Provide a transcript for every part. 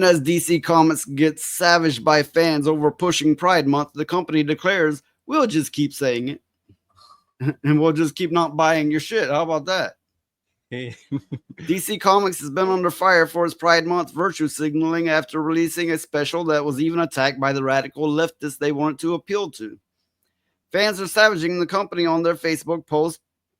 as DC Comics gets savaged by fans over pushing Pride Month, the company declares, we'll just keep saying it. And we'll just keep not buying your shit. How about that? DC Comics has been under fire for its Pride Month virtue signaling after releasing a special that was even attacked by the radical leftists they wanted to appeal to. Fans are savaging the company on their Facebook post,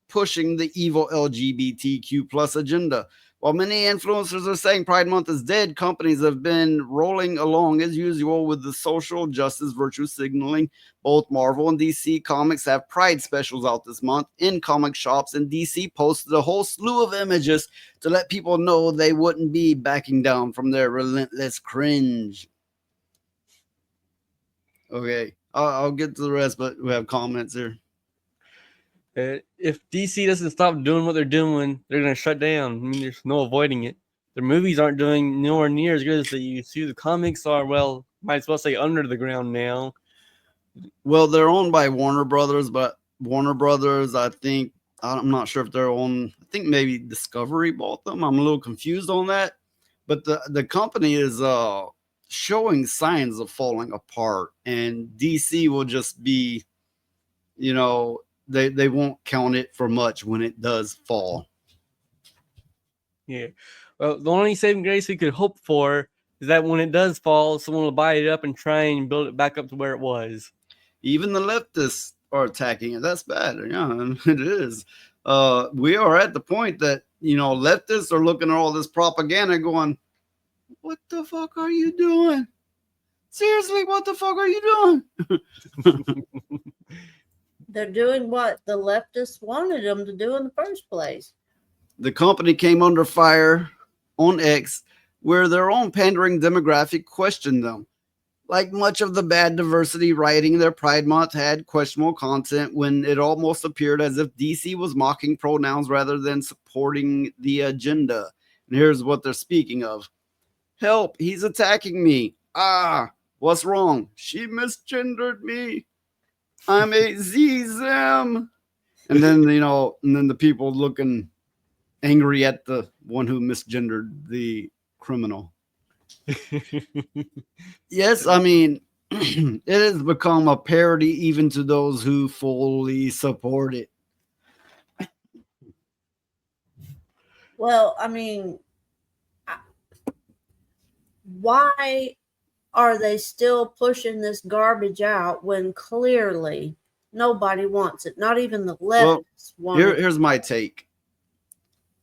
pushing the evil LGBTQ plus agenda. While many influencers are saying Pride Month is dead, companies have been rolling along as usual with the social justice virtue signaling. Both Marvel and DC Comics have Pride specials out this month in comic shops, and DC posted a whole slew of images to let people know they wouldn't be backing down from their relentless cringe. Okay, I'll get to the rest, but we have comments here. If DC doesn't stop doing what they're doing, they're going to shut down. I mean, there's no avoiding it. Their movies aren't doing nowhere near as good as they used to. The comics are, well, might as well say under the ground now. Well, they're owned by Warner Brothers, but Warner Brothers, I think, I'm not sure if they're on, I think maybe Discovery bought them. I'm a little confused on that. But the company is showing signs of falling apart, and DC will just be, they won't count it for much when it does fall. Yeah. Well, the only saving grace we could hope for is that when it does fall, someone will buy it up and try and build it back up to where it was. Even the leftists are attacking it. That's bad. Yeah, it is. We are at the point that, leftists are looking at all this propaganda going, what the fuck are you doing? Seriously, what the fuck are you doing? They're doing what the leftists wanted them to do in the first place. The company came under fire on X, where their own pandering demographic questioned them. Like much of the bad diversity writing, their Pride Month had questionable content when it almost appeared as if DC was mocking pronouns rather than supporting the agenda. And here's what they're speaking of. Help, he's attacking me. Ah, what's wrong? She misgendered me. I'm a Z-Zem. And then, the people looking angry at the one who misgendered the criminal. Yes, I mean, it has become a parody even to those who fully support it. Well, I mean, why are they still pushing this garbage out when clearly nobody wants it? Not even the leftists want it. Here's my take.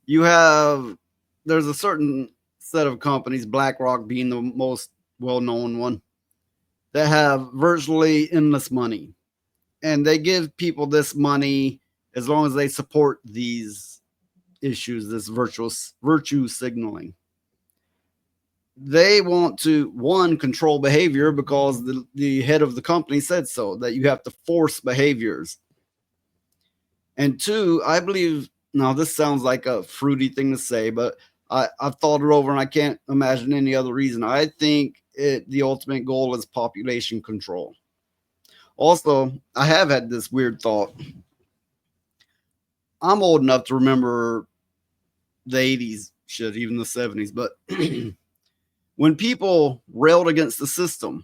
There's a certain set of companies, BlackRock being the most well-known one, that have virtually endless money. And they give people this money as long as they support these issues, this virtue signaling. They want to, one, control behavior because the head of the company said so, that you have to force behaviors. And two, I believe, now this sounds like a fruity thing to say, but I've thought it over and I can't imagine any other reason. I think the ultimate goal is population control. Also, I have had this weird thought. I'm old enough to remember the 80s, shit, even the 70s, but when people railed against the system,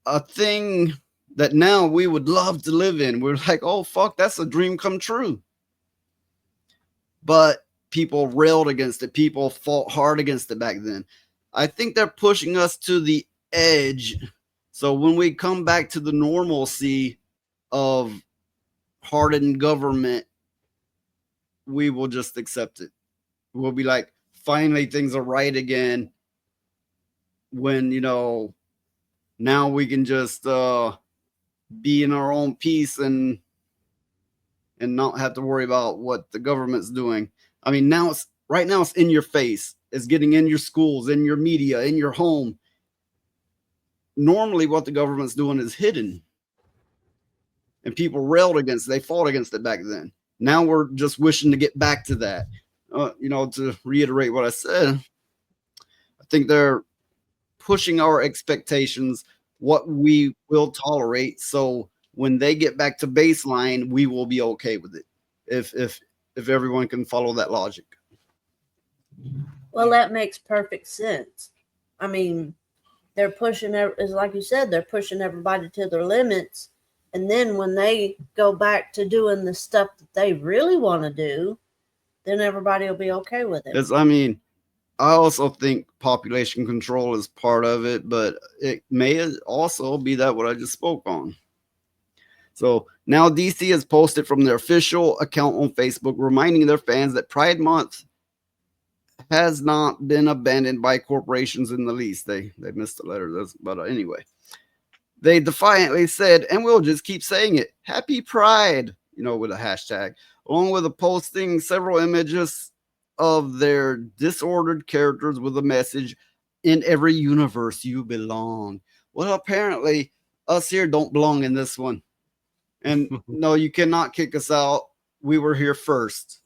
a thing that now we would love to live in, we're like, oh, fuck, that's a dream come true. But people railed against it. People fought hard against it back then. I think they're pushing us to the edge. So when we come back to the normalcy of hardened government, we will just accept it. We'll be like, finally things are right again. When, now we can just be in our own peace and not have to worry about what the government's doing. I mean, right now it's in your face. It's getting in your schools, in your media, in your home. Normally what the government's doing is hidden. And people railed against it. They fought against it back then. Now we're just wishing to get back to that. To reiterate what I said, I think they're pushing our expectations, what we will tolerate. So when they get back to baseline, we will be okay with it. If everyone can follow that logic. Well, that makes perfect sense. I mean, they're pushing, is like you said, they're pushing everybody to their limits. And then when they go back to doing the stuff that they really want to do, then everybody will be okay with it. I mean, I also think population control is part of it, but it may also be that what I just spoke on. So now DC has posted from their official account on Facebook, reminding their fans that Pride Month has not been abandoned by corporations in the least. They missed the letter, but anyway. They defiantly said, and we'll just keep saying it, Happy Pride, with a hashtag, along with posting several images of their disordered characters with a message, in every universe you belong. Well, apparently us here don't belong in this one. And no, you cannot kick us out. We were here first.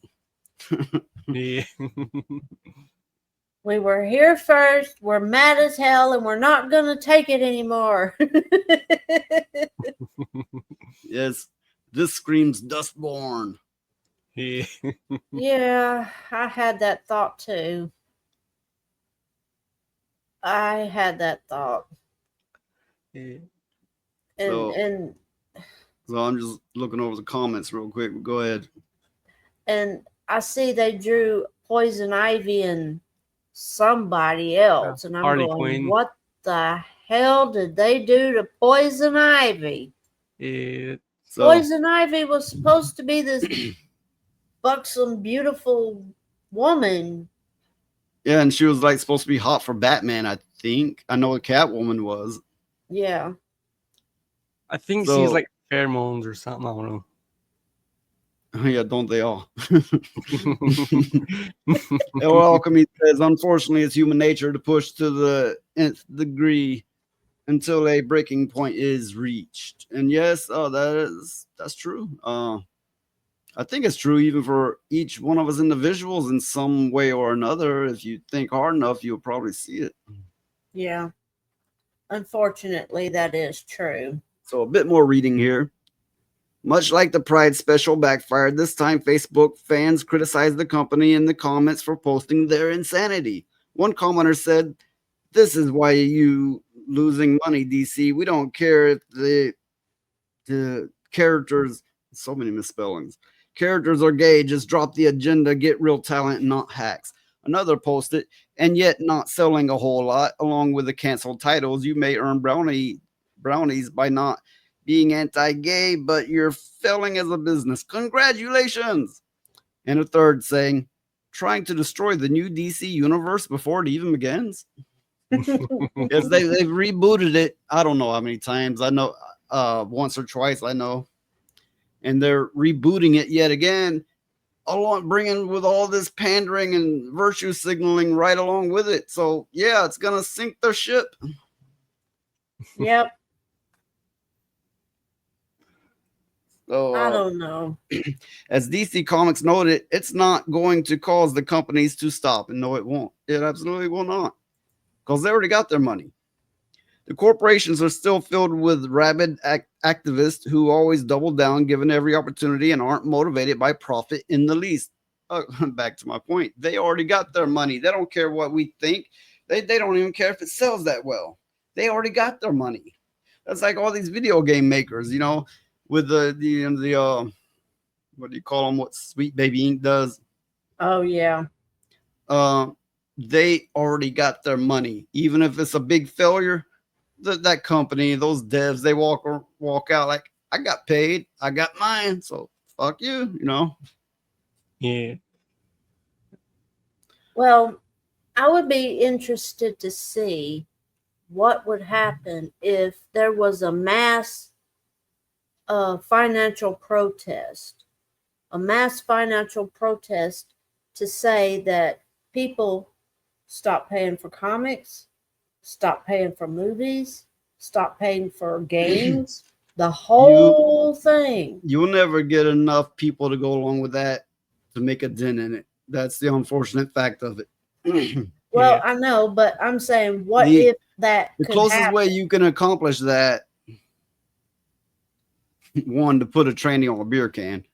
Yeah. We were here first. We're mad as hell, and we're not going to take it anymore. Yes, this screams Dustborn. Yeah. Yeah, I had that thought too. I had that thought. Yeah. And So I'm just looking over the comments real quick. Go ahead. And I see they drew Poison Ivy and somebody else, and I'm Harley going, Quinn. what the hell did they do to Poison Ivy? Yeah. So, Poison Ivy was supposed to be this buxom, beautiful woman. yeah, and she was like supposed to be hot for Batman, I think. I know a Catwoman was. Yeah. I think So- she's like pheromones or something. I don't know. Yeah, don't they all? Alchemy says, unfortunately, it's human nature to push to the nth degree until a breaking point is reached. And yes, that's true. I think it's true even for each one of us individuals in some way or another. If you think hard enough, you'll probably see it. Yeah. Unfortunately, that is true. So a bit more reading here. Much like the Pride special backfired, this time Facebook fans criticized the company in the comments for posting their insanity. One commenter said, "This is why you losing money, DC. We don't care if the characters," so many misspellings, "characters are gay. Just drop the agenda, get real talent, not hacks." Another posted, "And yet not selling a whole lot, along with the canceled titles, you may earn brownies by not being anti-gay, but you're failing as a business. Congratulations." And a third saying, "Trying to destroy the new DC universe before it even begins." Yes, they've rebooted it. I don't know how many times. I know once or twice, I know. And they're rebooting it yet again, along bringing with all this pandering and virtue signaling right along with it. So yeah, it's gonna sink their ship. Yep. So I don't know. as DC Comics noted, it's not going to cause the companies to stop. And no, it won't. It absolutely will not. Because they already got their money. The corporations are still filled with rabid activists who always double down given every opportunity and aren't motivated by profit in the least. Back to my point. They already got their money. They don't care what we think. They don't even care if it sells that well. They already got their money. That's like all these video game makers, with the what do you call them? What Sweet Baby Inc. does. Oh, yeah. They already got their money. Even if it's a big failure, that company, those devs, they walk out like, I got paid, I got mine, so fuck you, Yeah. Well, I would be interested to see what would happen if there was a mass financial protest, to say that people stop paying for comics, stop paying for movies, stop paying for games, the whole thing. You'll never get enough people to go along with that to make a dent in it. That's the unfortunate fact of it. Well, Yeah. I know, but I'm saying, what if that The could closest happen? way you can accomplish that, one, to put a tranny on a beer can.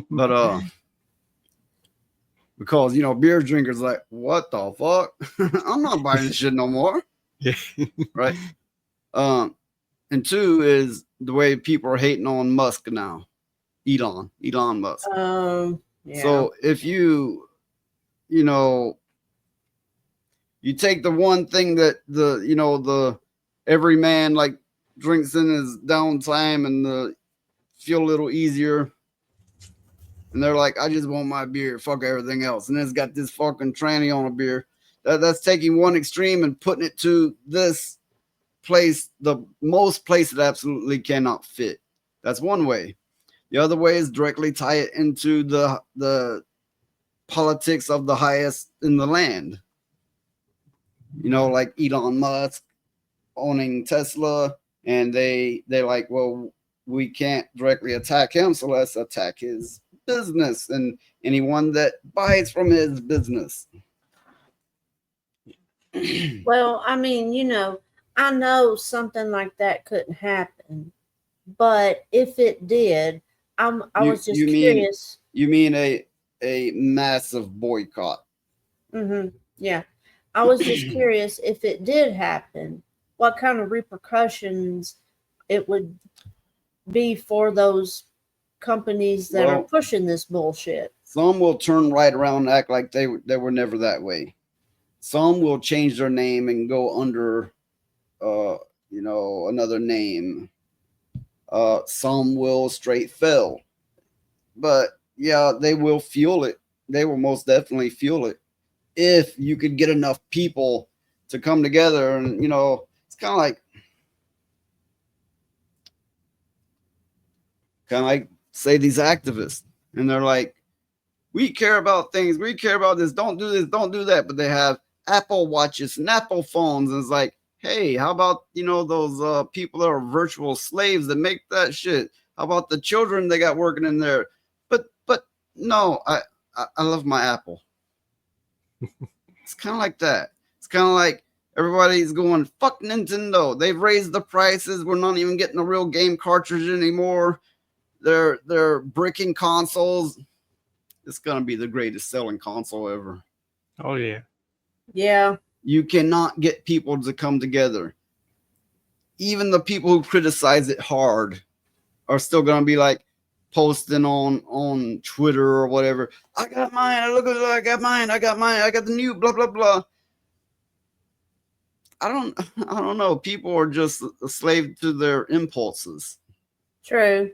But because beer drinkers like, what the fuck? I'm not buying this shit no more. Yeah. Right. And two is the way people are hating on Musk now. Elon Musk. Yeah. So if you take the one thing that the every man like drinks in his downtime and feel a little easier, and they're like, I just want my beer, fuck everything else, and it's got this fucking tranny on a beer. That's taking one extreme and putting it to this place, the most place it absolutely cannot fit. That's one way. The other way is directly tie it into the politics of the highest in the land. Like Elon Musk owning Tesla, and they're like, well, we can't directly attack him, so let's attack his business and anyone that buys from his business. Well, I mean, I know something like that couldn't happen, but if it did, I was just curious. You mean a massive boycott? Yeah, I was just curious if it did happen, what kind of repercussions it would be for those companies that are pushing this bullshit. Some will turn right around and act like they were never that way. Some will change their name and go under another name. Some will straight fail. But yeah, they will fuel it. They will most definitely fuel it if you could get enough people to come together. And it's kind of like say these activists, and they're like, we care about things, we care about this, don't do this, don't do that, but they have Apple watches and Apple phones, and it's like, hey, how about those people that are virtual slaves that make that shit? How about the children they got working in there? But no, I love my Apple. It's kind of like that. It's kind of like everybody's going, fuck Nintendo, they've raised the prices, we're not even getting a real game cartridge anymore. They're bricking consoles. It's gonna be the greatest selling console ever. Oh yeah. Yeah. You cannot get people to come together. Even the people who criticize it hard are still gonna be like posting on Twitter or whatever. I got mine. I got mine. I got mine. I got the new blah blah blah. I don't know. People are just a slave to their impulses. True.